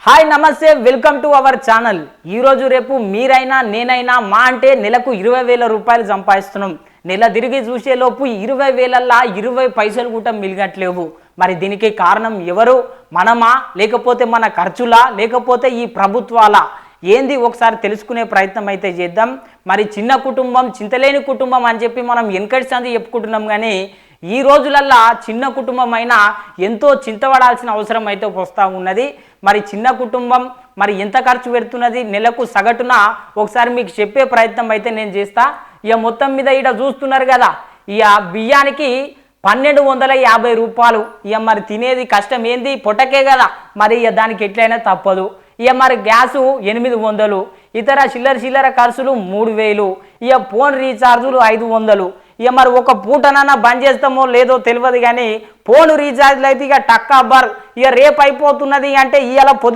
Hi నమస్తే welcome to our channel. ఈరోజు రేపు మీరైనా నేనైనా మా అంటే నెలకు 20,000 రూపాయలు సంపాదిస్తున్నాం. నెల తిరిగి చూసేలోపు 20,000లా 20 పైసలు కూడా మిగలట్లేవు. మరి దీనికి కారణం ఎవరు? మనమా, లేకపోతే మన ఖర్చులా, లేకపోతే ఈ ప్రభుత్వాల? ఏంది ఒకసారి తెలుసుకునే ప్రయత్నం అయితే చేద్దాం. మరి చిన్న కుటుంబం చింతలేని కుటుంబం అని చెప్పి మనం వెనకటి సంది చెప్పుకుంటున్నాం, కానీ ఈ రోజులల్లా చిన్న కుటుంబం అయినా ఎంతో చింతపడాల్సిన అవసరం అయితే వస్తూ ఉన్నది. మరి చిన్న కుటుంబం మరి ఎంత ఖర్చు పెడుతున్నది నెలకు సగటున ఒకసారి మీకు చెప్పే ప్రయత్నం అయితే నేను చేస్తా. ఇక మొత్తం మీద ఇక్కడ చూస్తున్నారు కదా, ఇక బియ్యానికి 1,250 రూపాయలు. ఇక మరి తినేది కష్టం ఏంది, పొట్టకే కదా, మరి ఇక దానికి ఎట్లయినా తప్పదు. ఇక మరి గ్యాసు 800, ఇతర చిల్లర ఖర్చులు 3,000, ఇక ఫోన్ రీఛార్జులు 500. ఇక మరి ఒక పూటనన్నా బంద్ చేస్తామో లేదో తెలియదు, కానీ ఫోన్ రీఛార్జ్లు అయితే ఇక టక్కా బర్. ఇక రేపు అయిపోతున్నది అంటే ఇవాళ పొద్దు